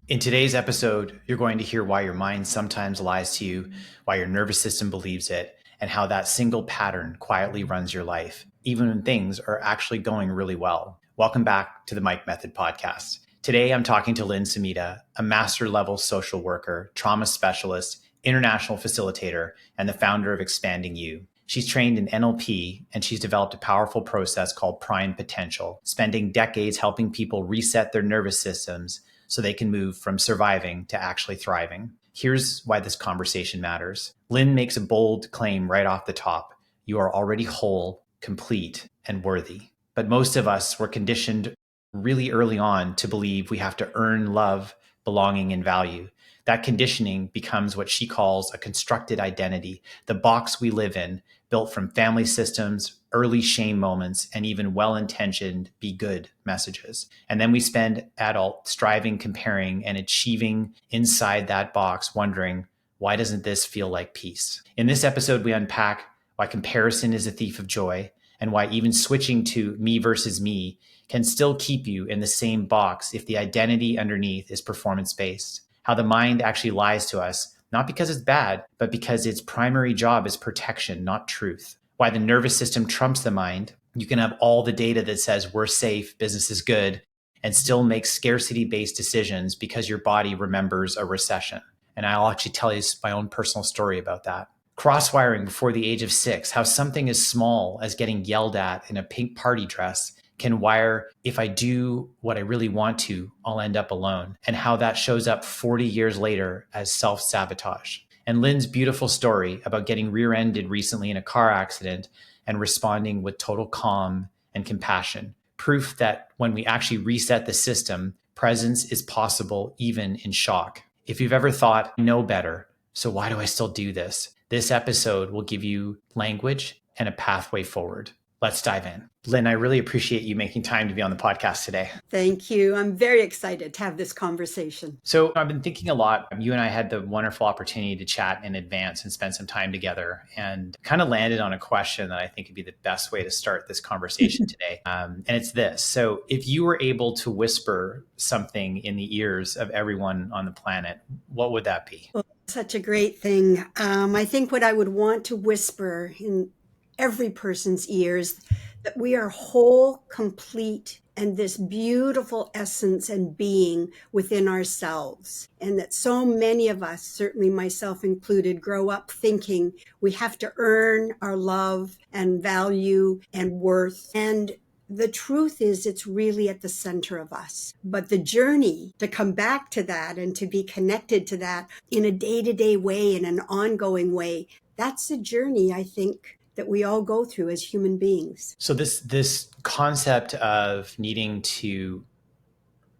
In today's episode, you're going to hear why your mind sometimes lies to you, why your nervous system believes it, and how that single pattern quietly runs your life, even when things are actually going really well. Welcome back to the Mike Method Podcast. Today, I'm talking to Lynn Sumida, a master level social worker, trauma specialist, international facilitator, and the founder of Expanding You. She's trained in NLP and she's developed a powerful process called Prime Potential, spending decades helping people reset their nervous systems so they can move from surviving to actually thriving. Here's why this conversation matters. Lynn makes a bold claim right off the top. You are already whole, complete, and worthy. But most of us were conditioned really early on to believe we have to earn love, belonging, and value. That conditioning becomes what she calls a constructed identity, the box we live in, built from family systems, early shame moments, and even well-intentioned be good messages. And then we spend adult striving, comparing, and achieving inside that box, wondering, why doesn't this feel like peace? In this episode, we unpack why comparison is a thief of joy and why even switching to me versus me can still keep you in the same box if the identity underneath is performance-based. How the mind actually lies to us, not because it's bad, but because its primary job is protection, not truth. Why the nervous system trumps the mind. You can have all the data that says we're safe, business is good, and still make scarcity-based decisions because your body remembers a recession. And I'll actually tell you my own personal story about that. Crosswiring before the age of 6, how something as small as getting yelled at in a pink party dress can wire, if I do what I really want to, I'll end up alone, and how that shows up 40 years later as self-sabotage. And Lynn's beautiful story about getting rear-ended recently in a car accident and responding with total calm and compassion. Proof that when we actually reset the system, presence is possible even in shock. If you've ever thought, I know better, so why do I still do this? This episode will give you language and a pathway forward. Let's dive in. Lynn, I really appreciate you making time to be on the podcast today. Thank you. I'm very excited to have this conversation. So I've been thinking a lot. You and I had the wonderful opportunity to chat in advance and spend some time together and kind of landed on a question that I think would be the best way to start this conversation today. And it's this. So if you were able to whisper something in the ears of everyone on the planet, what would that be? Well, such a great thing. I think what I would want to whisper in every person's ears that we are whole, complete, and this beautiful essence and being within ourselves. And that so many of us, certainly myself included, grow up thinking we have to earn our love and value and worth. And the truth is, it's really at the center of us. But the journey to come back to that and to be connected to that in a day-to-day way, in an ongoing way, that's the journey, I think, that we all go through as human beings. So this concept of needing to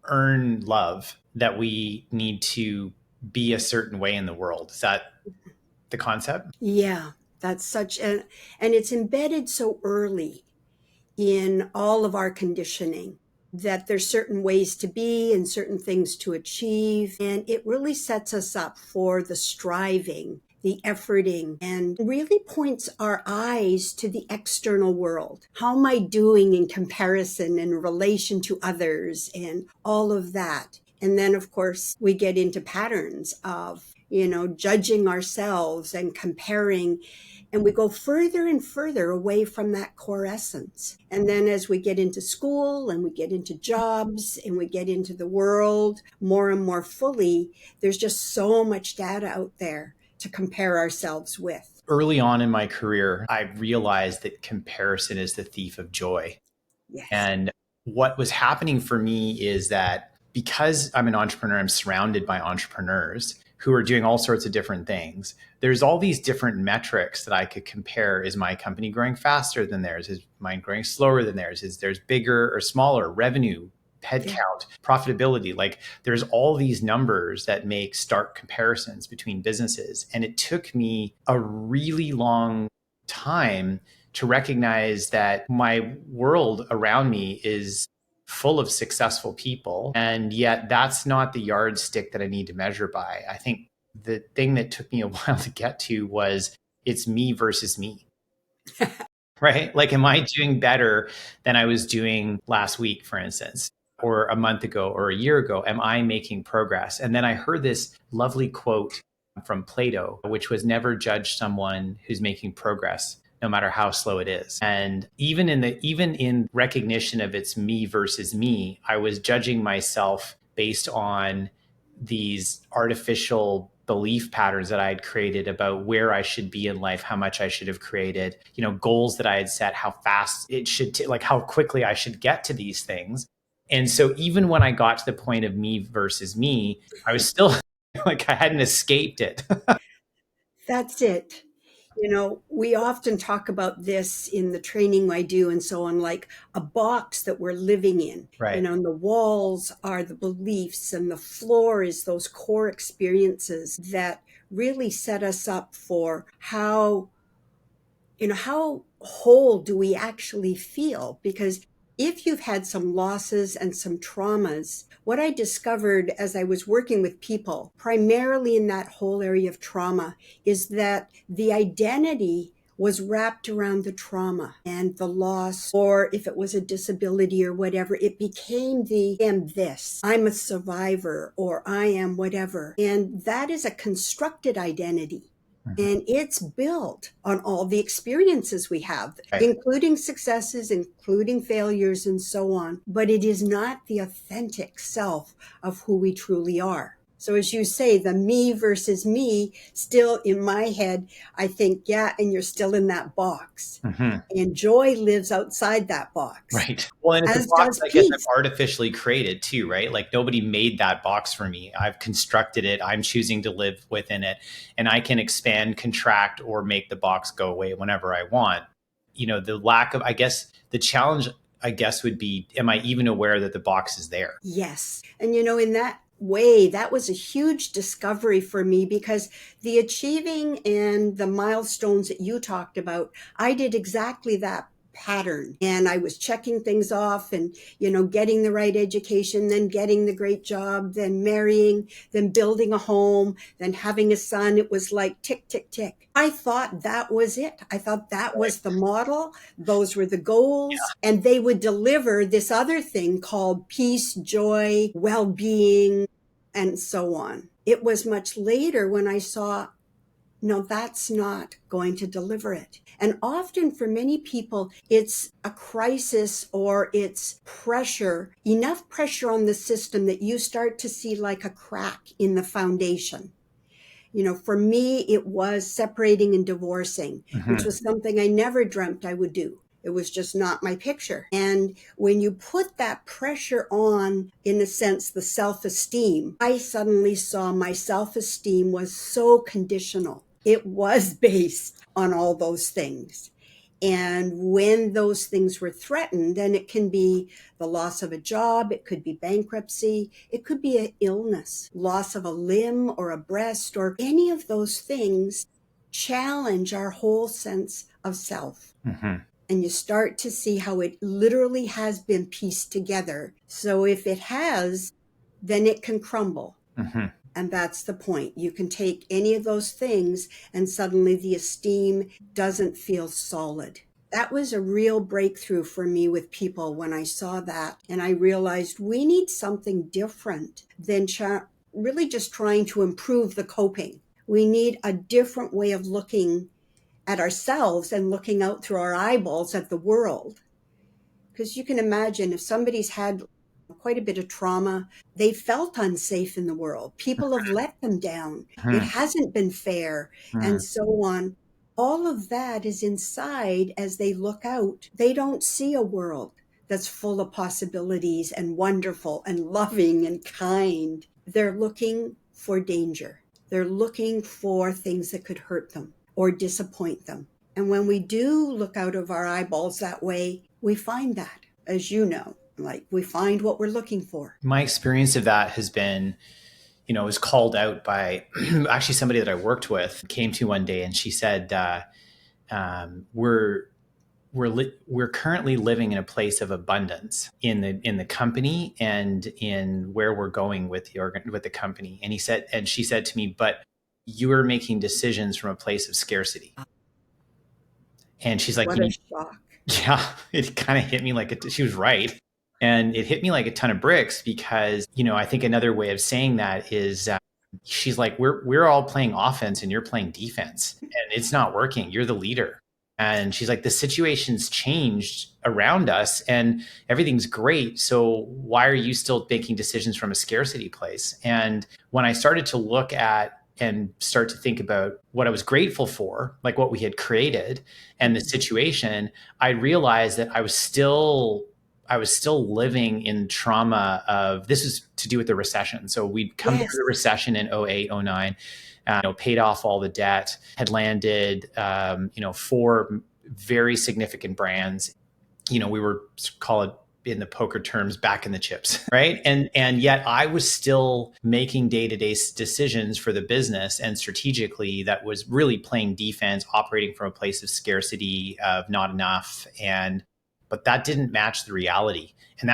earn love, that we need to be a certain way in the world, is that the concept? Yeah, that's and it's embedded so early in all of our conditioning that there's certain ways to be and certain things to achieve. And it really sets us up for the striving, the efforting, and really points our eyes to the external world. How am I doing in comparison in relation to others and all of that? And then, of course, we get into patterns of, judging ourselves and comparing. And we go further and further away from that core essence. And then as we get into school and we get into jobs and we get into the world more and more fully, there's just so much data out there to compare ourselves with. Early on in my career, I realized that comparison is the thief of joy. Yes. And what was happening for me is that because I'm an entrepreneur, I'm surrounded by entrepreneurs who are doing all sorts of different things. There's all these different metrics that I could compare. Is my company growing faster than theirs? Is mine growing slower than theirs? Is theirs bigger or smaller? Revenue, headcount, profitability. Like there's all these numbers that make stark comparisons between businesses. And it took me a really long time to recognize that my world around me is full of successful people. And yet that's not the yardstick that I need to measure by. I think the thing that took me a while to get to was it's me versus me. Right? Like, am I doing better than I was doing last week, for instance? or a month ago or a year ago? Am I making progress? And then I heard this lovely quote from Plato, which was never judge someone who's making progress, no matter how slow it is. And even in recognition of it's me versus me, I was judging myself based on these artificial belief patterns that I had created about where I should be in life, how much I should have created, goals that I had set, how fast it should, like how quickly I should get to these things. And so even when I got to the point of me versus me, I was still like I hadn't escaped it. That's it. We often talk about this in the training I do and so on, like a box that we're living in, Right. and the walls are the beliefs, and the floor is those core experiences that really set us up for how whole do we actually feel? Because if you've had some losses and some traumas, what I discovered as I was working with people, primarily in that whole area of trauma, is that the identity was wrapped around the trauma and the loss, or if it was a disability or whatever, it became the am this, I'm a survivor, or I am whatever. And that is a constructed identity. Mhm. And it's built on all the experiences we have, Right. including successes, including failures, and so on. But it is not the authentic self of who we truly are. So, as you say, the me versus me, still in my head, I think, yeah, and you're still in that box. Mhm. And joy lives outside that box, Right. Well, and it's a as box does I guess I've peace. artificially created too, right? Like nobody made that box for me. I've constructed it. I'm choosing to live within it. And I can expand, contract, or make the box go away whenever I want. The lack of, I guess, the challenge, I guess, would be, am I even aware that the box is there? Yes. And in that way, that was a huge discovery for me, because the achieving and the milestones that you talked about, I did exactly that pattern. And I was checking things off and, getting the right education, then getting the great job, then marrying, then building a home, then having a son. It was like tick, tick, tick. I thought that was it. I thought that was the model. Those were the goals, and they would deliver this other thing called peace, joy, well being, and so on. It was much later when I saw, no, that's not going to deliver it. And often for many people, it's a crisis or it's pressure, enough pressure on the system that you start to see like a crack in the foundation. For me, it was separating and divorcing, which Mhm. was something I never dreamt I would do. It was just not my picture. And when you put that pressure on, in a sense, the self esteem, I suddenly saw my self esteem was so conditional. It was based on all those things. And when those things were threatened, then it can be the loss of a job, it could be bankruptcy, it could be an illness, loss of a limb or a breast, or any of those things challenge our whole sense of self. Mhm. And you start to see how it literally has been pieced together. So if it has, then it can crumble. Mhm. And that's the point. You can take any of those things, and suddenly the esteem doesn't feel solid. That was a real breakthrough for me with people when I saw that. And I realized we need something different than really just trying to improve the coping. We need a different way of looking at ourselves and looking out through our eyeballs at the world. Because you can imagine, if somebody's had quite a bit of trauma, they felt unsafe in the world. People have let them down. It Mhm. hasn't been fair, and Mhm. so on. All of that is inside as they look out. They don't see a world that's full of possibilities and wonderful and loving and kind. They're looking for danger. They're looking for things that could hurt them or disappoint them. And when we do look out of our eyeballs that way, we find that, as you know, like we find what we're looking for. My experience of that has been, was called out by actually somebody that I worked with came to one day and she said, we're currently living in a place of abundance in the company and in where we're going with the company. And she said to me, but you are making decisions from a place of scarcity. And she's like, What a shock. yeah, it kind of hit me like she was right. And it hit me like a ton of bricks because, I think another way of saying that is she's like, we're all playing offense and you're playing defense and it's not working. You're the leader. And she's like, the situation's changed around us and everything's great. So why are you still making decisions from a scarcity place? And when I started to look at and start to think about what I was grateful for, like what we had created and the situation, I realized that I was still living in trauma of this is to do with the recession. So we'd come through Yes. the recession in 08, 09, paid off all the debt, had landed, four very significant brands. We were, call it in the poker terms, back in the chips, right? And yet I was still making day-to-day decisions for the business and strategically that was really playing defense, operating from a place of scarcity, of not enough. But that didn't match the reality. And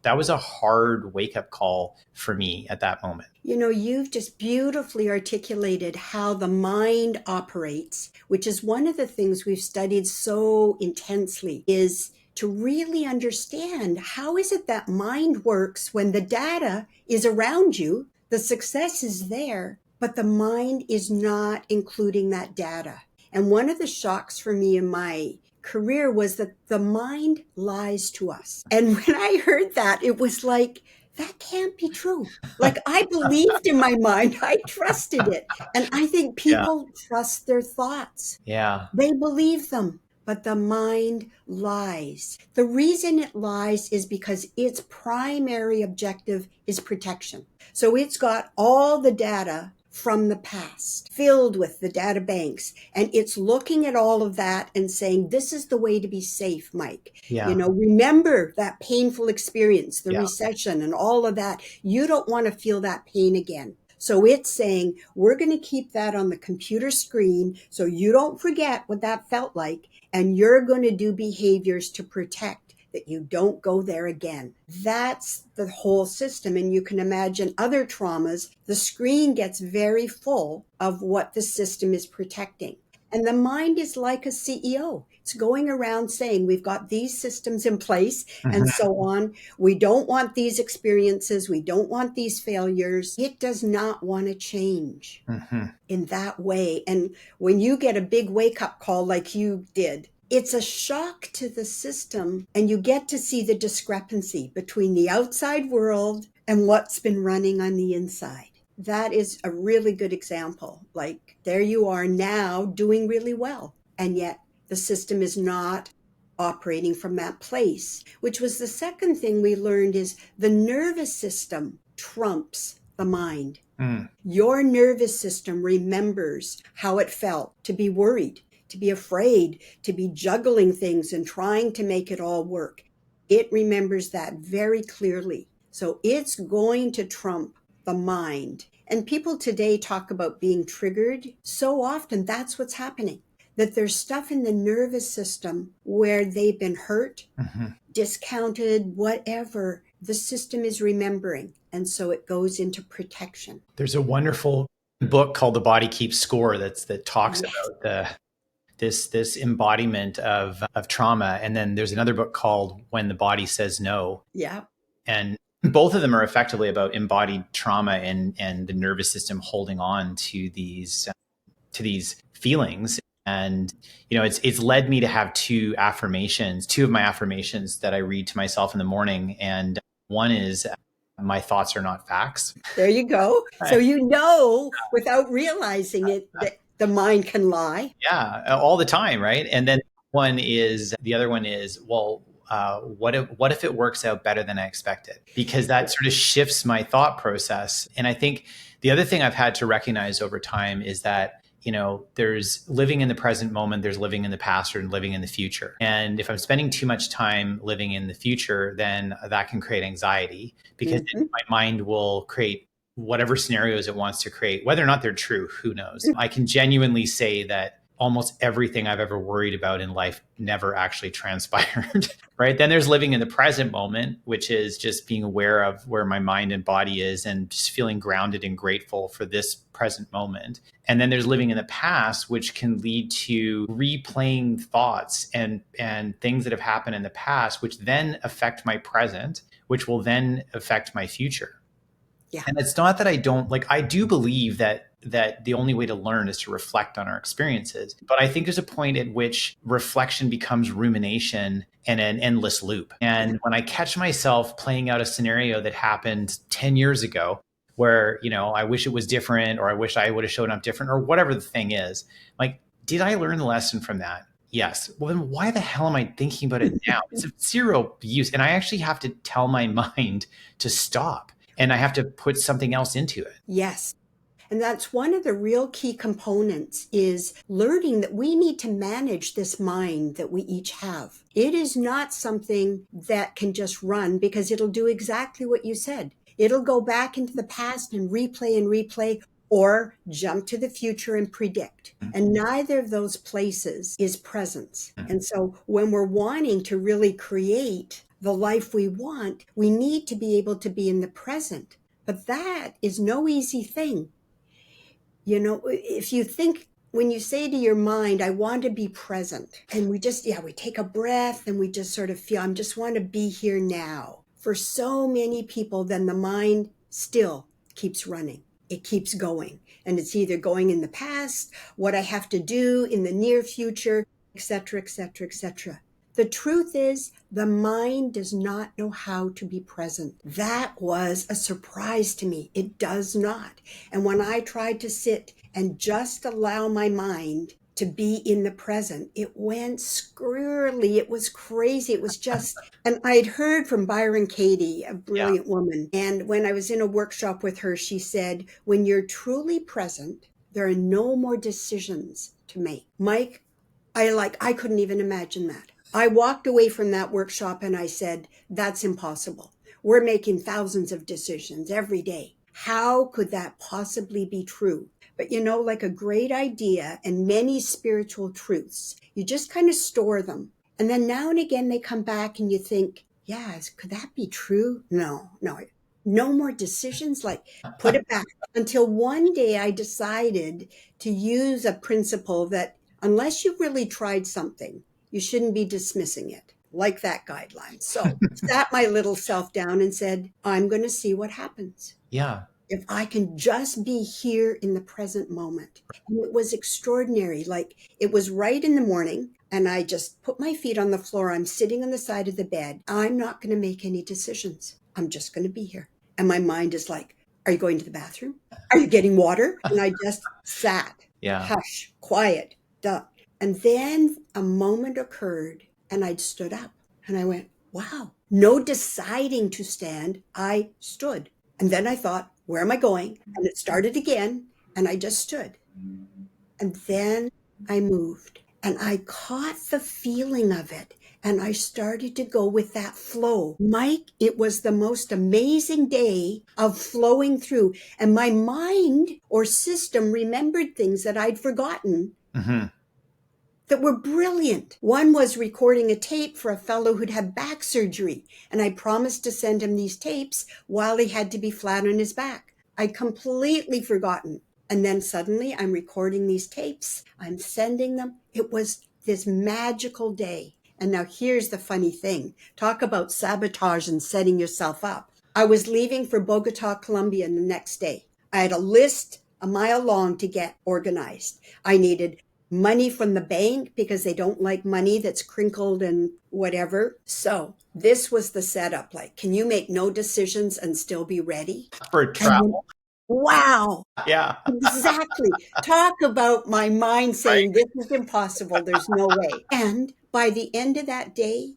that was a hard wake-up call for me at that moment. You've just beautifully articulated how the mind operates, which is one of the things we've studied so intensely, is to really understand how is it that mind works when the data is around you, the success is there, but the mind is not including that data. And one of the shocks for me in my career was that the mind lies to us. And when I heard that, it was like, that can't be true. Like I believed in my mind, I trusted it. And I think Yeah. people trust their thoughts. Yeah. They believe them, but the mind lies. The reason it lies is because its primary objective is protection. So it's got all the data from the past filled with the data banks, and it's looking at all of that and saying, this is the way to be safe, Mike. Yeah. Remember that painful experience, the Yeah. recession and all of that. You don't want to feel that pain again. So it's saying, we're going to keep that on the computer screen so you don't forget what that felt like. And you're going to do behaviors to protect that you don't go there again. That's the whole system. And you can imagine other traumas. The screen gets very full of what the system is protecting. And the mind is like a CEO. It's going around saying, we've got these systems in place and so on. We don't want these experiences. We don't want these failures. It does not want to change in that way. And when you get a big wake-up call like you did, it's a shock to the system, and you get to see the discrepancy between the outside world and what's been running on the inside. That is a really good example. Like, there you are now doing really well, and yet the system is not operating from that place, which was the second thing we learned is the nervous system trumps the mind. Your nervous system remembers how it felt to be worried, to be afraid, to be juggling things and trying to make it all work. It remembers that very clearly. So it's going to trump the mind. And people today talk about being triggered. So often that's what's happening, that there's stuff in the nervous system where they've been hurt, discounted, whatever. The system is remembering. And so it goes into protection. There's a wonderful book called The Body Keeps Score that talks about this embodiment of trauma. And then there's another book called When the Body Says No. Yeah. And both of them are effectively about embodied trauma and the nervous system holding on to these feelings. And it's led me to have two of my affirmations that I read to myself in the morning. And one is, my thoughts are not facts. There you go. So without realizing it, that the mind can lie. Yeah, all the time, right? And then the other one is, well, what if it works out better than I expected? Because that sort of shifts my thought process. And I think the other thing I've had to recognize over time is that there's living in the present moment, there's living in the past, or living in the future. And if I'm spending too much time living in the future, then that can create anxiety because my mind will create whatever scenarios it wants to create, whether or not they're true, who knows? I can genuinely say that almost everything I've ever worried about in life never actually transpired. Right. Then there's living in the present moment, which is just being aware of where my mind and body is and just feeling grounded and grateful for this present moment. And then there's living in the past, which can lead to replaying thoughts and things that have happened in the past, which then affect my present, which will then affect my future. Yeah. And it's not that I don't like, I do believe that the only way to learn is to reflect on our experiences. But I think there's a point at which reflection becomes rumination and an endless loop. And when I catch myself playing out a scenario that happened 10 years ago, where, I wish it was different, or I wish I would have shown up different, or whatever the thing is, like, did I learn the lesson from that? Yes. Well, then why the hell am I thinking about it now? It's of zero use. And I actually have to tell my mind to stop, and I have to put something else into it. Yes. And that's one of the real key components, is learning that we need to manage this mind that we each have. It is not something that can just run, because it'll do exactly what you said. It'll go back into the past and replay, or jump to the future and predict. And neither of those places is presence. And so when we're wanting to really create the life we want, we need to be able to be in the present. But that is no easy thing. If you think, when you say to your mind, I want to be present, and we take a breath and we just sort of feel, I just want to be here now. For so many people, then the mind still keeps running. It keeps going. And it's either going in the past, what I have to do in the near future, etc., etc., etc. The truth is, the mind does not know how to be present. That was a surprise to me. It does not. And when I tried to sit and just allow my mind to be in the present, it went squirrely. It was crazy. It was just, and I'd heard from Byron Katie, a brilliant woman. And when I was in a workshop with her, she said, when you're truly present, there are no more decisions to make. Mike, I couldn't even imagine that. I walked away from that workshop and I said, that's impossible. We're making thousands of decisions every day. How could that possibly be true? But like a great idea and many spiritual truths, you just kind of store them. And then now and again, they come back and you think, yes, could that be true? No more decisions, like put it back. Until one day I decided to use a principle that unless you've really tried something, you shouldn't be dismissing it, like that guideline. So sat my little self down and said, I'm going to see what happens. Yeah. If I can just be here in the present moment. And it was extraordinary. Like, it was right in the morning and I just put my feet on the floor. I'm sitting on the side of the bed. I'm not going to make any decisions. I'm just going to be here. And my mind is like, are you going to the bathroom? Are you getting water? And I just sat, hush, quiet, duh. And then a moment occurred and I'd stood up and I went, wow, no deciding to stand. I stood. And then I thought, where am I going? And it started again and I just stood. And then I moved and I caught the feeling of it. And I started to go with that flow. Mike, it was the most amazing day of flowing through. And my mind or system remembered things that I'd forgotten. Mm-hmm. That were brilliant. One was recording a tape for a fellow who'd had back surgery, and I promised to send him these tapes while he had to be flat on his back. I'd completely forgotten. And then suddenly I'm recording these tapes. I'm sending them. It was this magical day. And now here's the funny thing. Talk about sabotage and setting yourself up. I was leaving for Bogota, Colombia the next day. I had a list a mile long to get organized. I needed money from the bank because they don't like money that's crinkled and whatever. So this was the setup. Like, can you make no decisions and still be ready? For travel. Wow. Yeah. Exactly. Talk about my mind saying, this is impossible. There's no way. And by the end of that day,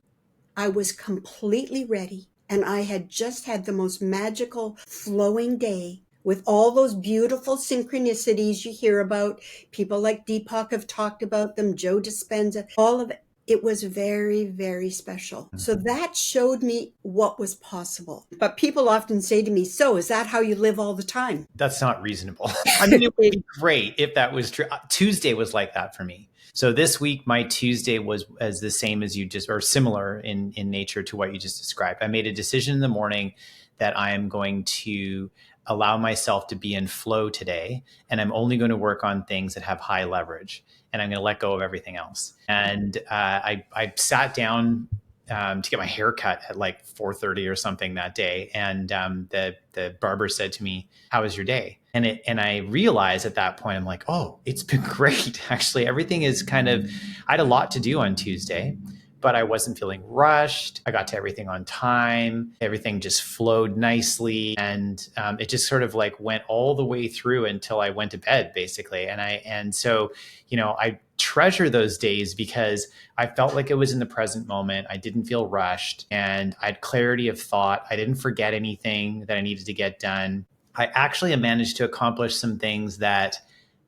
I was completely ready. And I had just had the most magical flowing day with all those beautiful synchronicities you hear about. People like Deepak have talked about them, Joe Dispenza, all of it. It was very, very special. So that showed me what was possible. But people often say to me, so is that how you live all the time? That's not reasonable. I mean, it would be great if that was true. Tuesday was like that for me. So this week, my Tuesday was as the same as you just, or similar in nature to what you just described. I made a decision in the morning that I am going to allow myself to be in flow today, and I'm only going to work on things that have high leverage, and I'm going to let go of everything else. And I sat down to get my hair cut at like 4:30 or something that day, and the barber said to me, "How was your day?" And I realized at that point, I'm like, "Oh, it's been great. Actually, everything is kind of. I had a lot to do on Tuesday, but I wasn't feeling rushed. I got to everything on time. Everything just flowed nicely. And it just sort of like went all the way through until I went to bed, basically. And so, I treasure those days because I felt like it was in the present moment. I didn't feel rushed and I had clarity of thought. I didn't forget anything that I needed to get done. I actually managed to accomplish some things that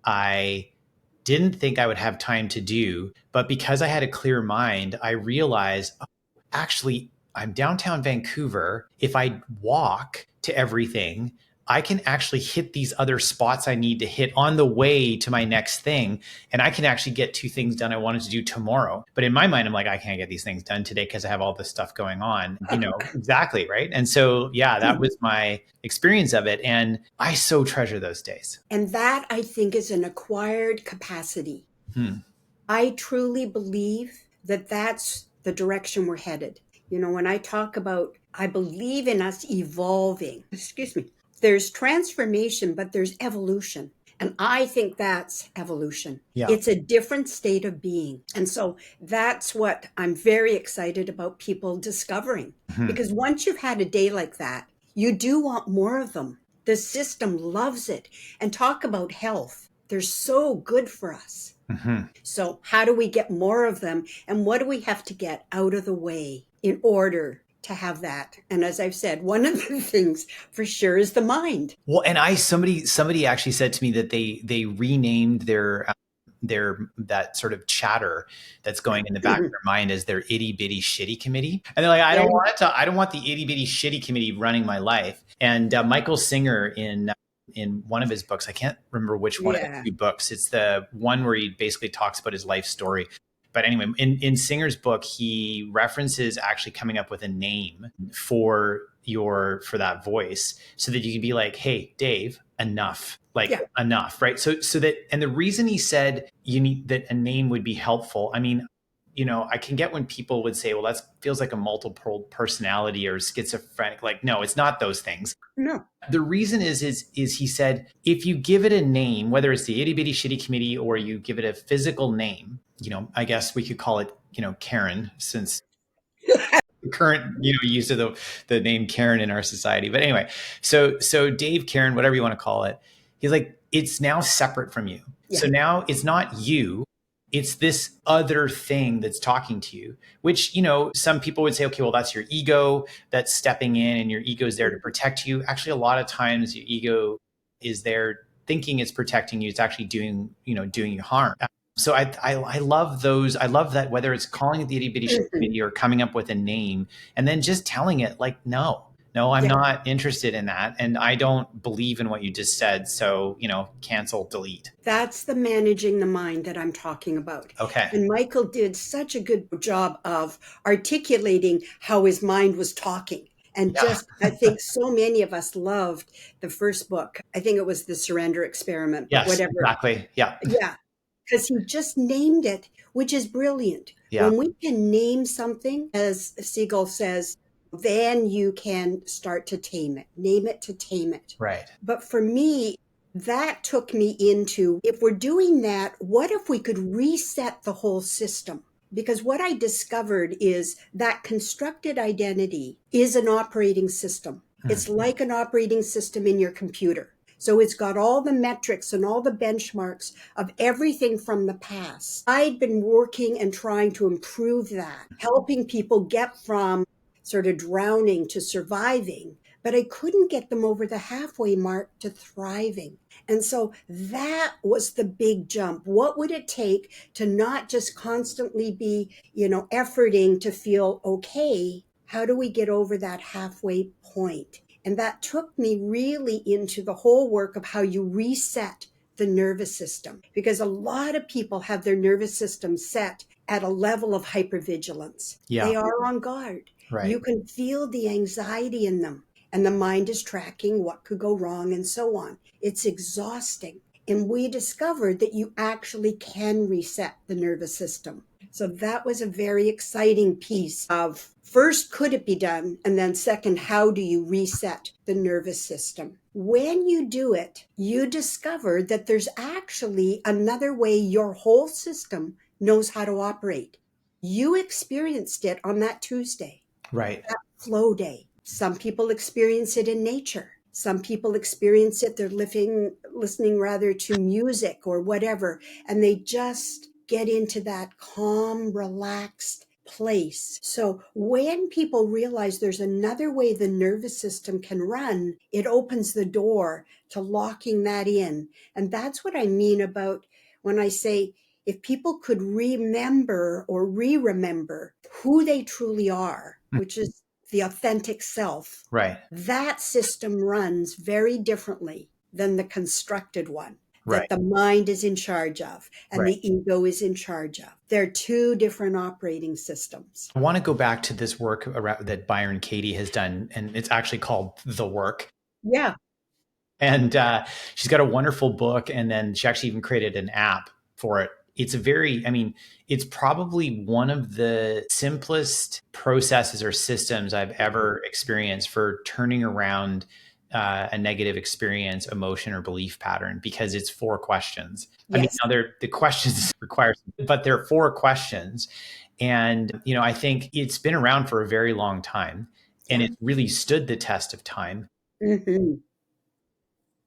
I didn't think I would have time to do. But because I had a clear mind, I realized, oh, actually, I'm downtown Vancouver. If I walk to everything, I can actually hit these other spots I need to hit on the way to my next thing. And I can actually get 2 things done I wanted to do tomorrow. But in my mind, I'm like, I can't get these things done today because I have all this stuff going on, exactly. Right. And so, yeah, that was my experience of it. And I so treasure those days. And that, I think, is an acquired capacity. Hmm. I truly believe that that's the direction we're headed. When I talk about, I believe in us evolving, excuse me, there's transformation, but there's evolution. And I think that's evolution. Yeah. It's a different state of being. And so that's what I'm very excited about people discovering. Hmm. Because once you've had a day like that, you do want more of them. The system loves it. And talk about health. They're so good for us. Mm-hmm. So how do we get more of them? And what do we have to get out of the way in order to have that? And as I've said, one of the things for sure is the mind. Well, and somebody actually said to me that they renamed their that sort of chatter that's going in the back of their mind as their itty bitty shitty committee, and they're like, I don't want the itty bitty shitty committee running my life. And Michael Singer in one of his books, I can't remember which one of the 2 books. It's the one where he basically talks about his life story. But anyway, in Singer's book, he references actually coming up with a name for that voice so that you can be like, hey, Dave, enough. Enough, right? So that, and the reason he said you need that a name would be helpful. I mean, I can get when people would say, well, that feels like a multiple personality or schizophrenic. Like, no, it's not those things. No. The reason is he said, if you give it a name, whether it's the itty bitty shitty committee or you give it a physical name, I guess we could call it, Karen, since the current, use of the name Karen in our society. But anyway, so Dave, Karen, whatever you want to call it, he's like, it's now separate from you. Yeah. So now it's not you. It's this other thing that's talking to you, which, some people would say, okay, well, that's your ego that's stepping in and your ego is there to protect you. Actually, a lot of times your ego is there thinking it's protecting you. It's actually doing you harm. So I love those. I love that, whether it's calling it the itty bitty shit committee or coming up with a name and then just telling it like, no, I'm not interested in that. And I don't believe in what you just said. So, cancel, delete. That's the managing the mind that I'm talking about. Okay. And Michael did such a good job of articulating how his mind was talking. And I think so many of us loved the first book. I think it was The Surrender Experiment. Yes, whatever. Exactly. Yeah. Yeah. Because he just named it, which is brilliant. Yeah. When we can name something, as Siegel says, then you can start to tame it. Name it to tame it. Right. But for me, that took me into, if we're doing that, what if we could reset the whole system? Because what I discovered is that constructed identity is an operating system. It's like an operating system in your computer. So it's got all the metrics and all the benchmarks of everything from the past. I'd been working and trying to improve that, helping people get from sort of drowning to surviving, but I couldn't get them over the halfway mark to thriving. And so that was the big jump. What would it take to not just constantly be, efforting to feel okay? How do we get over that halfway point? And that took me really into the whole work of how you reset the nervous system, because a lot of people have their nervous system set at a level of hypervigilance. Yeah. They are on guard. Right. You can feel the anxiety in them, and the mind is tracking what could go wrong and so on. It's exhausting. And we discovered that you actually can reset the nervous system. So that was a very exciting piece of, first, could it be done? And then second, how do you reset the nervous system? When you do it, you discover that there's actually another way your whole system knows how to operate. You experienced it on that Tuesday, Right. that flow day. Some people experience it in nature. Some people experience it, they're listening rather to music or whatever, and they just get into that calm, relaxed place. So when people realize there's another way the nervous system can run, it opens the door to locking that in. And that's what I mean about when I say, if people could remember or re-remember who they truly are, Mm. which is the authentic self, Right. that system runs very differently than the constructed one Right. that the mind is in charge of and Right. the ego is in charge of. They're two different operating systems. I want to go back to this work around, that Byron Katie has done, and it's actually called The Work. Yeah. And she's got a wonderful book, and then she actually even created an app for it. It's a very, I mean, it's probably one of the simplest processes or systems I've ever experienced for turning around a negative experience, emotion, or belief pattern, because it's 4 questions. I mean, Yes. now the questions require, but there are 4 questions. And, I think it's been around for a very long time, and Yeah. it's really stood the test of time. Mm-hmm.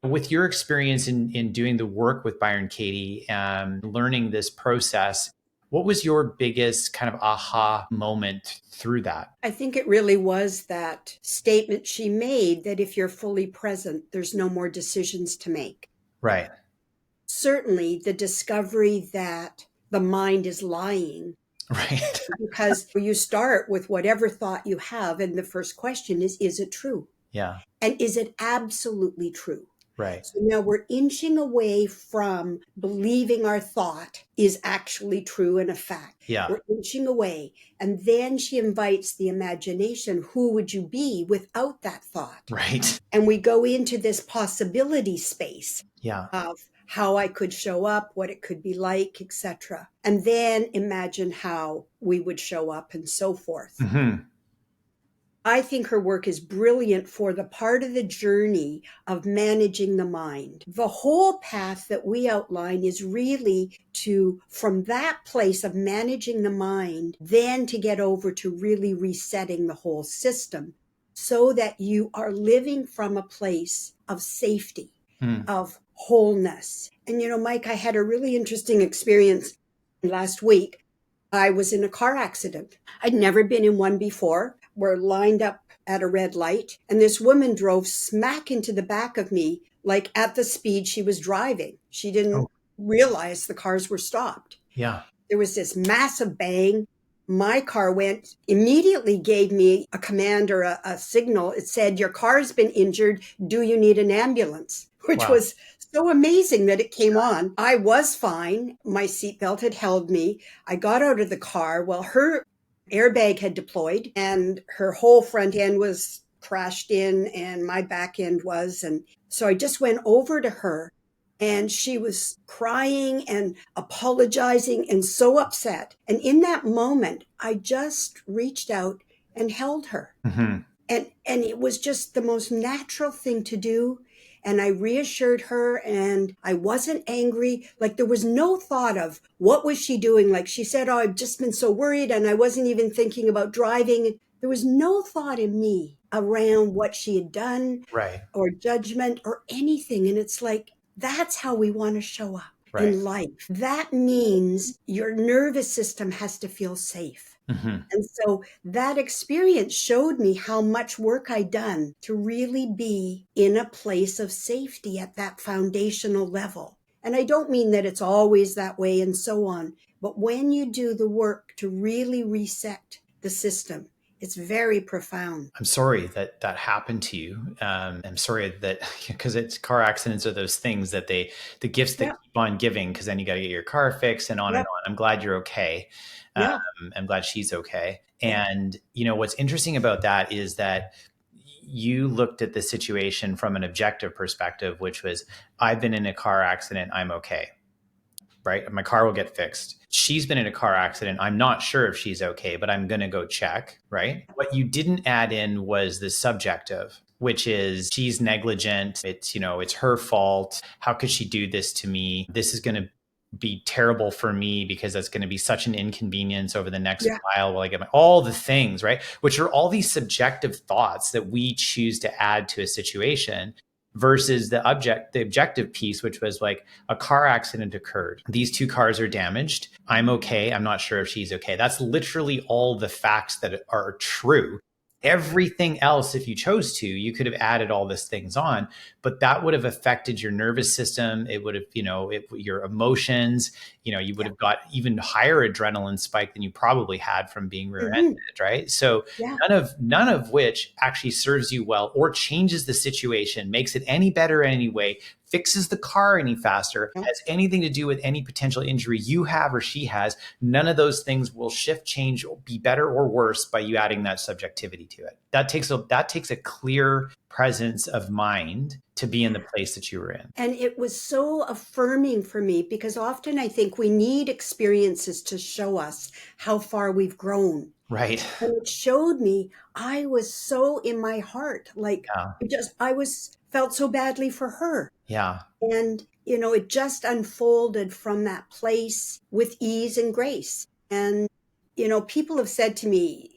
With your experience in doing the work with Byron Katie and learning this process, what was your biggest kind of aha moment through that? I think it really was that statement she made that if you're fully present, there's no more decisions to make. Right. Certainly, the discovery that the mind is lying, Right. because you start with whatever thought you have, and the first question is it true? Yeah. And is it absolutely true? Right. So now we're inching away from believing our thought is actually true and a fact. Yeah. We're inching away. And then she invites the imagination. Who would you be without that thought? Right. And we go into this possibility space Yeah. of how I could show up, what it could be like, etc. And then imagine how we would show up and so forth. Mm-hmm. I think her work is brilliant for the part of the journey of managing the mind. The whole path that we outline is really to, from that place of managing the mind, then to get over to really resetting the whole system so that you are living from a place of safety, Mm. of wholeness. And Mike, I had a really interesting experience last week. I was in a car accident. I'd never been in one before. We're lined up at a red light, and this woman drove smack into the back of me, like at the speed she was driving. She Oh, didn't realize the cars were stopped. yeah. There was this massive bang. My car went, immediately gave me a command or a signal. It said, "Your car's been injured. Do you need an ambulance?" Which Wow. was so amazing that it came on. I was fine. My seatbelt had held me. I got out of the car. Well, her airbag had deployed and her whole front end was crashed in and my back end was. And so I just went over to her and she was crying and apologizing and so upset. And in that moment, I just reached out and held her. Mm-hmm. And it was just the most natural thing to do. And I reassured her and I wasn't angry. Like there was no thought of what was she doing? Like she said, "Oh, I've just been so worried and I wasn't even thinking about driving." There was no thought in me around what she had done Right. or judgment or anything. And it's like, that's how we want to show up Right. in life. That means your nervous system has to feel safe. Mm-hmm. And so that experience showed me how much work I'd done to really be in a place of safety at that foundational level. And I don't mean that it's always that way and so on, but when you do the work to really reset the system, It's very profound. I'm sorry that that happened to you. I'm sorry that because it's car accidents are those things that the gifts that Yep. keep on giving because then you got to get your car fixed and on and Yep. on. I'm glad you're okay. Um, Yeah. I'm glad she's okay. Yeah. And what's interesting about that is that you looked at the situation from an objective perspective, which was I've been in a car accident. I'm okay, right? My car will get fixed. She's been in a car accident. I'm not sure if she's okay, but I'm going to go check, right? What you didn't add in was the subjective, which is she's negligent. It's her fault. How could she do this to me? This is going to be terrible for me because that's going to be such an inconvenience over the next Yeah. while I get all the things, right? Which are all these subjective thoughts that we choose to add to a situation versus the objective piece, which was like a car accident occurred. These two cars are damaged. I'm okay. I'm not sure if she's okay. That's literally all the facts that are true. Everything else, if you chose to, you could have added all these things on, but that would have affected your nervous system. It would have, your emotions, you would Yeah. have got even higher adrenaline spike than you probably had from being rear-ended, Hmm. right? So Yeah. none of which actually serves you well or changes the situation, makes it any better in any way, fixes the car any faster, No. has anything to do with any potential injury you have or she has. None of those things will shift, change, or be better or worse by you adding that subjectivity to it. That takes a clear presence of mind to be in the place that you were in. And it was so affirming for me because often I think we need experiences to show us how far we've grown. Right. And it showed me I was so in my heart, like Yeah. I was felt so badly for her. Yeah. And, it just unfolded from that place with ease and grace. And, people have said to me,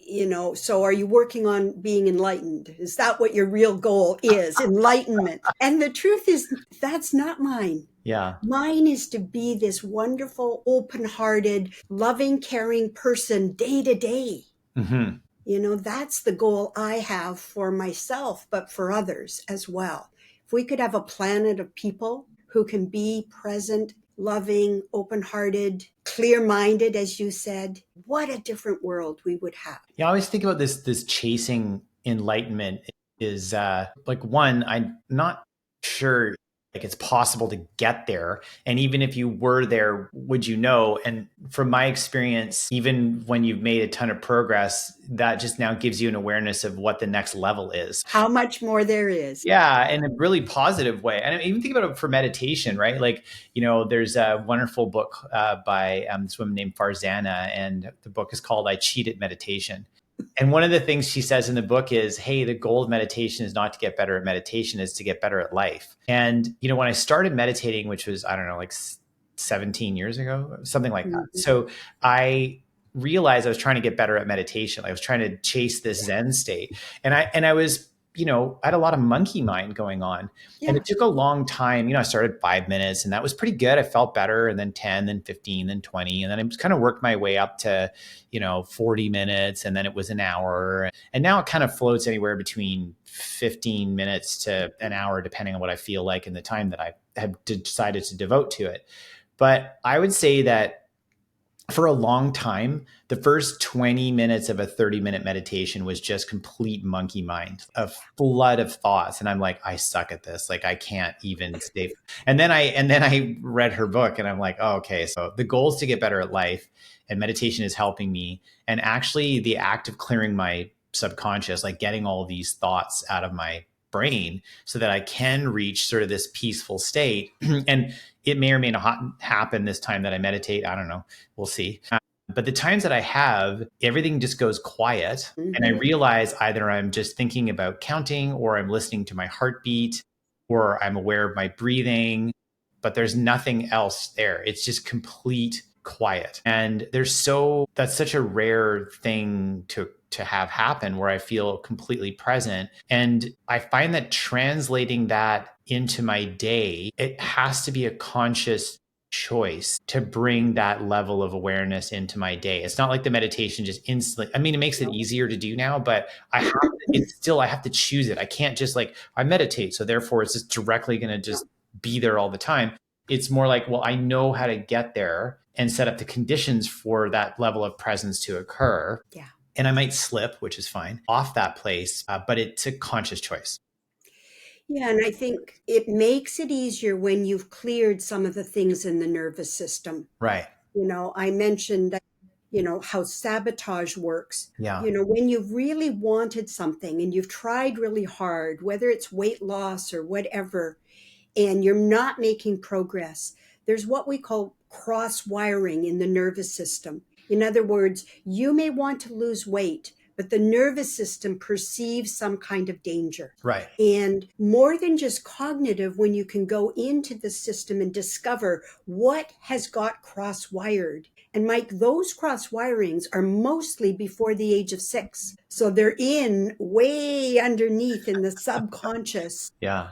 so are you working on being enlightened? Is that what your real goal is? Enlightenment. And the truth is, that's not mine. Yeah. Mine is to be this wonderful, open hearted, loving, caring person day to day. Hmm. That's the goal I have for myself, but for others as well. If we could have a planet of people who can be present, loving, open hearted, clear minded, as you said, what a different world we would have. Yeah, I always think about this chasing enlightenment is like one, I'm not sure like it's possible to get there. And even if you were there, would you know? And from my experience, even when you've made a ton of progress, that just now gives you an awareness of what the next level is. How much more there is. Yeah, in a really positive way. And I even think about it for meditation, right? Like, there's a wonderful book by this woman named Farzana, and the book is called I Cheat at Meditation. And one of the things she says in the book is, hey, the goal of meditation is not to get better at meditation, is to get better at life. And, when I started meditating, which was, I don't know, like 17 years ago, something like that. Mhm. So I realized I was trying to get better at meditation. I was trying to chase this Zen state. And I was, I had a lot of monkey mind going on. And Yeah. it took a long time. I started 5 minutes and that was pretty good. I felt better. And then 10, then 15, then 20. And then I just kind of worked my way up to, 40 minutes. And then it was an hour. And now it kind of floats anywhere between 15 minutes to an hour, depending on what I feel like and the time that I have decided to devote to it. But I would say that for a long time, the first 20 minutes of a 30-minute meditation was just complete monkey mind, a flood of thoughts. And I'm like, I suck at this. Like, I can't even stay. And then I read her book and I'm like, oh, okay. So the goal is to get better at life, and meditation is helping me. And actually the act of clearing my subconscious, like getting all these thoughts out of my brain so that I can reach sort of this peaceful state. And it may or may not happen this time that I meditate. I don't know. We'll see. But the times that I have, everything just goes quiet. And I Mhm. realize either I'm just thinking about counting, or I'm listening to my heartbeat, or I'm aware of my breathing, but there's nothing else there. It's just complete quiet. And that's such a rare thing to have happen, where I feel completely present. And I find that translating that into my day, it has to be a conscious choice to bring that level of awareness into my day. It's not like the meditation just instantly, I mean, it makes it easier to do now, but I have to choose it. I can't just like, I meditate, so therefore it's just directly going to just be there all the time. It's more like, well, I know how to get there and set up the conditions for that level of presence to occur. Yeah. And I might slip, which is fine, off that place, but it's a conscious choice. Yeah, and I think it makes it easier when you've cleared some of the things in the nervous system. Right. I mentioned, how sabotage works. Yeah. When you've really wanted something and you've tried really hard, whether it's weight loss or whatever, and you're not making progress, there's what we call cross wiring in the nervous system. In other words, you may want to lose weight, but the nervous system perceives some kind of danger. Right. And more than just cognitive, when you can go into the system and discover what has got cross wired. And Mike, those cross wirings are mostly before the age of 6. So they're in way underneath in the subconscious. Yeah.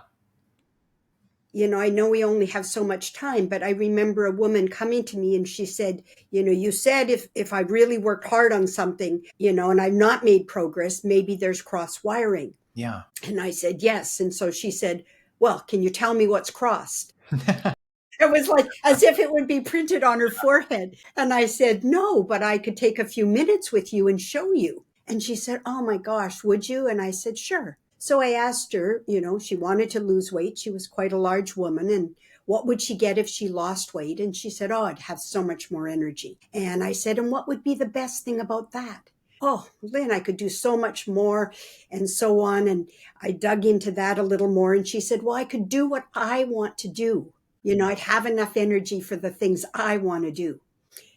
I know we only have so much time, but I remember a woman coming to me and she said, you said if I really worked hard on something, and I've not made progress, maybe there's cross wiring. Yeah. And I said, yes. And so she said, well, can you tell me what's crossed? It was like as if it would be printed on her forehead. And I said, no, but I could take a few minutes with you and show you. And she said, oh my gosh, would you? And I said, sure. So I asked her, she wanted to lose weight. She was quite a large woman. And what would she get if she lost weight? And she said, oh, I'd have so much more energy. And I said, and what would be the best thing about that? Oh, Lynn, I could do so much more and so on. And I dug into that a little more. And she said, well, I could do what I want to do. I'd have enough energy for the things I want to do.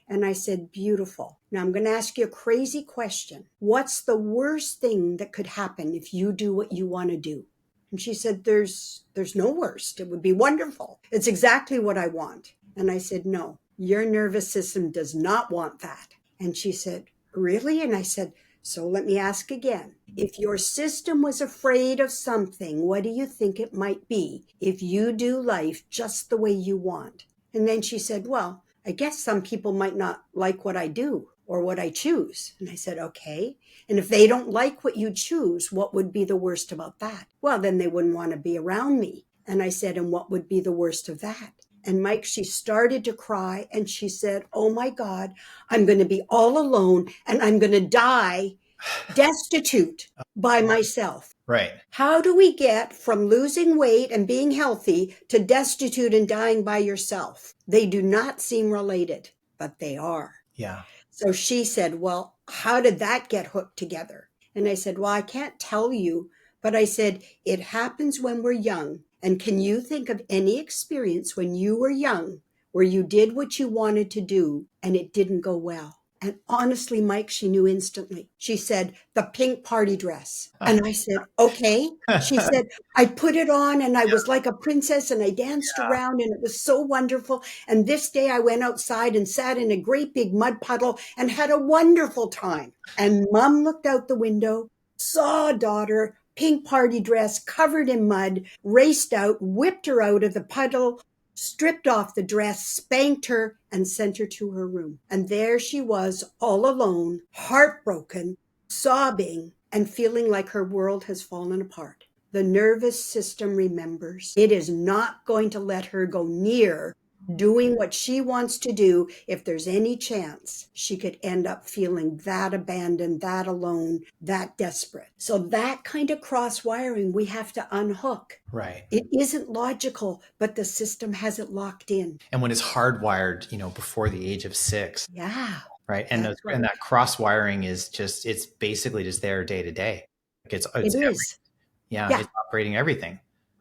And I said, beautiful. Now I'm going to ask you a crazy question. What's the worst thing that could happen if you do what you want to do? And she said, there's no worst. It would be wonderful. It's exactly what I want. And I said, no, your nervous system does not want that. And she said, really? And I said, so let me ask again. If your system was afraid of something, what do you think it might be if you do life just the way you want? And then she said, well, I guess some people might not like what I do or what I choose. And I said, okay. And if they don't like what you choose, what would be the worst about that? Well, then they wouldn't want to be around me. And I said, and what would be the worst of that? And Mike, she started to cry and she said, oh my God, I'm going to be all alone and I'm going to die destitute by myself. Right. How do we get from losing weight and being healthy to destitute and dying by yourself? They do not seem related, but they are. Yeah. So she said, well, how did that get hooked together? And I said, well, I can't tell you, but I said, it happens when we're young. And can you think of any experience when you were young where you did what you wanted to do and it didn't go well? And honestly, Mike, she knew instantly. She said, the pink party dress. And I said, okay. She said, I put it on and I was like a princess and I danced around and it was so wonderful. And this day I went outside and sat in a great big mud puddle and had a wonderful time. And Mom looked out the window, saw daughter, pink party dress covered in mud, raced out, whipped her out of the puddle, stripped off the dress, spanked her, and sent her to her room. And there she was, all alone, heartbroken, sobbing, and feeling like her world has fallen apart. The nervous system remembers. It is not going to let her go near doing what she wants to do if there's any chance she could end up feeling that abandoned, that alone, that desperate. So that kind of cross wiring we have to unhook. Right. It isn't logical, but the system has it locked in. And when it's hardwired, before the age of 6. Yeah. Right. And That's right. and that cross wiring is it's basically just there day to day. Like it's It is. Yeah. It's operating everything.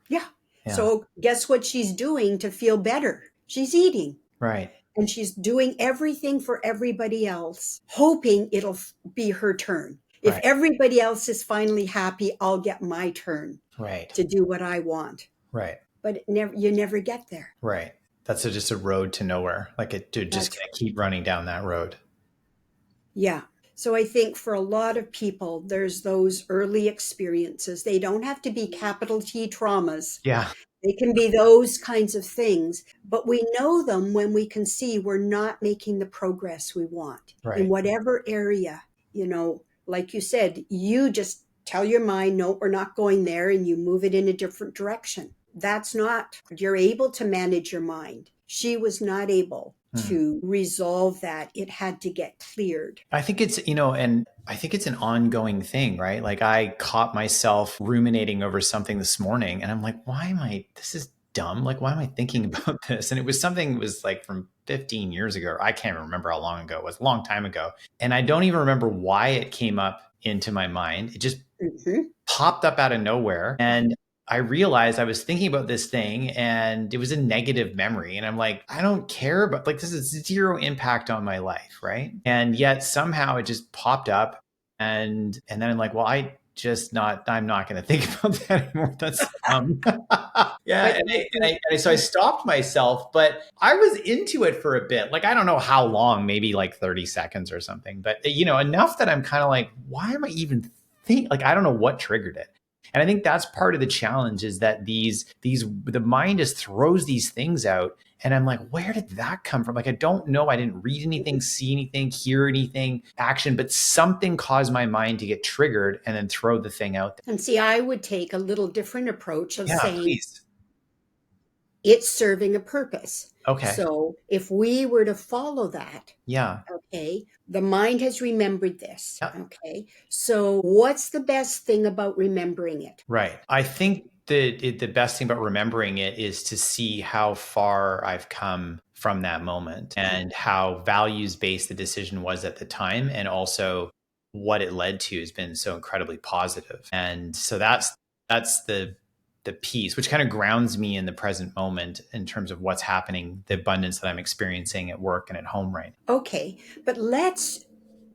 Yeah. Yeah. So guess what she's doing to feel better? She's eating. Right. And she's doing everything for everybody else, hoping it'll be her turn. If Right. everybody else is finally happy, I'll get my turn Right. to do what I want. Right. But you never get there. Right. That's just a road to nowhere. Like it to just That's gonna keep running down that road. Yeah. So I think for a lot of people, there's those early experiences. They don't have to be capital T traumas. Yeah. They can be those kinds of things, but we know them when we can see we're not making the progress we want Right. in whatever area, like you said, you just tell your mind, no, we're not going there, and you move it in a different direction. that's not, you're able to manage your mind. She was not able Hmm. to resolve that. It had to get cleared. I think it's, and I think it's an ongoing thing, right? Like I caught myself ruminating over something this morning and I'm like, this is dumb. Like, why am I thinking about this? And it was something that was like from 15 years ago. I can't remember how long ago it was, a long time ago. And I don't even remember why it came up into my mind. It just Mhm. popped up out of nowhere. And I realized I was thinking about this thing and it was a negative memory. And I'm like, I don't care, but like this is zero impact on my life. Right. And yet somehow it just popped up. And then I'm like, well, I'm not going to think about that anymore. That's yeah. But And so I stopped myself, but I was into it for a bit. Like, I don't know how long, maybe like 30 seconds or something, but enough that I'm kind of like, why am I even like, I don't know what triggered it. And I think that's part of the challenge is that the mind just throws these things out. And I'm like, where did that come from? Like, I don't know. I didn't read anything, see anything, hear anything, action, but something caused my mind to get triggered and then throw the thing out there. and see, I would take a little different approach of Yeah, saying please. it's serving a purpose. Okay. So if we were to follow that, Yeah. okay, the mind has remembered this. Yeah. Okay. So what's the best thing about remembering it? Right. I think the best thing about remembering it is to see how far I've come from that moment and how values based the decision was at the time. And also what it led to has been so incredibly positive. And so that's the piece, which kind of grounds me in the present moment in terms of what's happening, the abundance that I'm experiencing at work and at home right Okay. But let's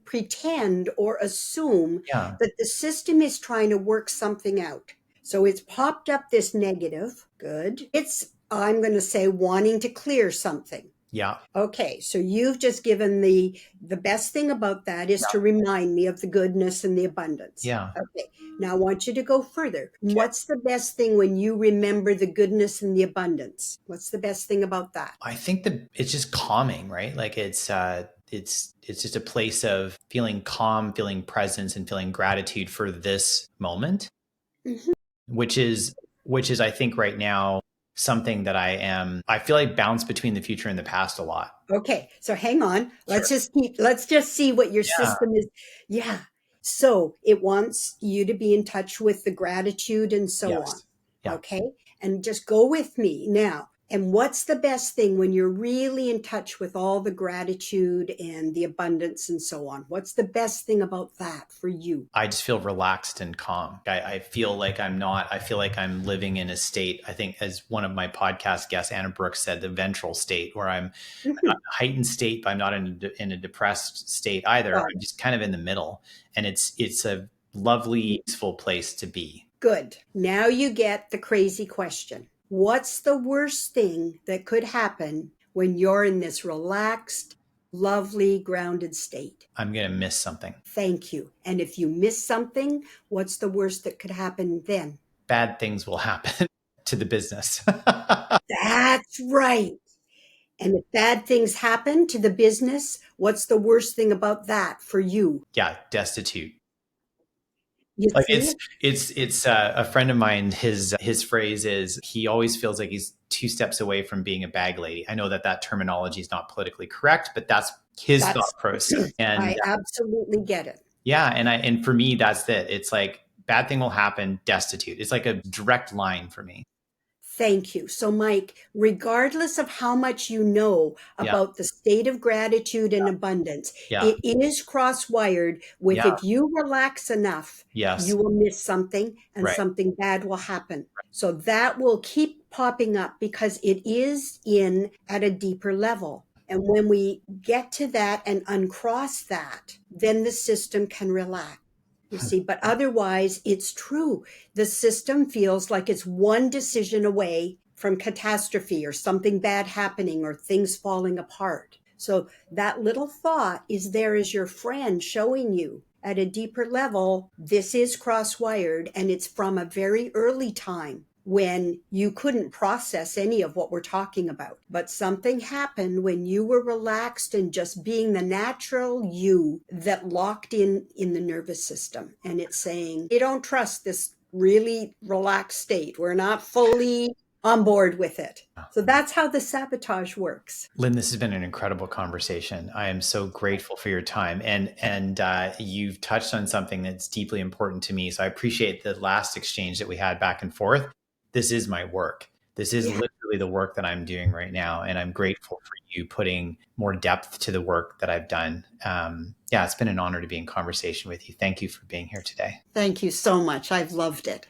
pretend or assume now. that the system is trying to work something out. So it's popped up this negative. Good. It's, I'm going to say, wanting to clear something. Yeah. Okay, so you've just given the best thing about that is to remind me of the goodness and the abundance. Yeah. Okay. Now I want you to go further. Okay. What's the best thing when you remember the goodness and the abundance? What's the best thing about that? I think that it's just calming, right? Like it's just a place of feeling calm, feeling presence, and feeling gratitude for this moment, Mhm. which is I think right now something that I feel like bounce between the future and the past a lot. Okay, so hang on. Sure. Let's just see what your Yeah. system is. Yeah. So it wants you to be in touch with the gratitude and so on. Yes. Yeah. Okay. And just go with me now. And what's the best thing when you're really in touch with all the gratitude and the abundance and so on? What's the best thing about that for you? I just feel relaxed and calm. I feel like I feel like I'm living in a state, I think, as one of my podcast guests, Anna Brooks, said, the ventral state, where I'm not Mhm. in a heightened state, but I'm not in a depressed state either. Got I'm it. just kind of in the middle. And it's a lovely, peaceful place to be. Good. Now you get the crazy question. What's the worst thing that could happen when you're in this relaxed, lovely, grounded state? I'm going to miss something. Thank you. And if you miss something, what's the worst that could happen then? Bad things will happen to the business. That's right. And if bad things happen to the business, what's the worst thing about that for you? Yeah, destitute. You Like see? it's a friend of mine. His phrase is he always feels like he's two steps away from being a bag lady. I know that terminology is not politically correct, but that's his That's, thought process. And I absolutely get it. yeah, and for me, that's it. It's like bad thing will happen, destitute. It's like a direct line for me. Thank you. So, Mike, regardless of how much you know Yeah, about the state of gratitude and abundance, yeah, it is cross wired with yeah, if you relax enough, yes, you will miss something and right. something bad will happen. So, that will keep popping up because it is in at a deeper level. And when we get to that and uncross that, then the system can relax. You see, but otherwise, it's true. The system feels like it's one decision away from catastrophe or something bad happening or things falling apart. So that little thought is there as your friend showing you at a deeper level, this is cross wired and it's from a very early time when you couldn't process any of what we're talking about. But something happened when you were relaxed and just being the natural you that locked in the nervous system. And it's saying, you don't trust this really relaxed state. We're not fully. on board with it. So that's how the sabotage works. Lynn, this has been an incredible conversation. I am so grateful for your time, and you've touched on something that's deeply important to me. So I appreciate the last exchange that we had back and forth. This is my work. This is Yeah. literally the work that I'm doing right now, and I'm grateful for you putting more depth to the work that I've done. Yeah, it's been an honor to be in conversation with you. Thank you for being here today. Thank you so much. I've loved it.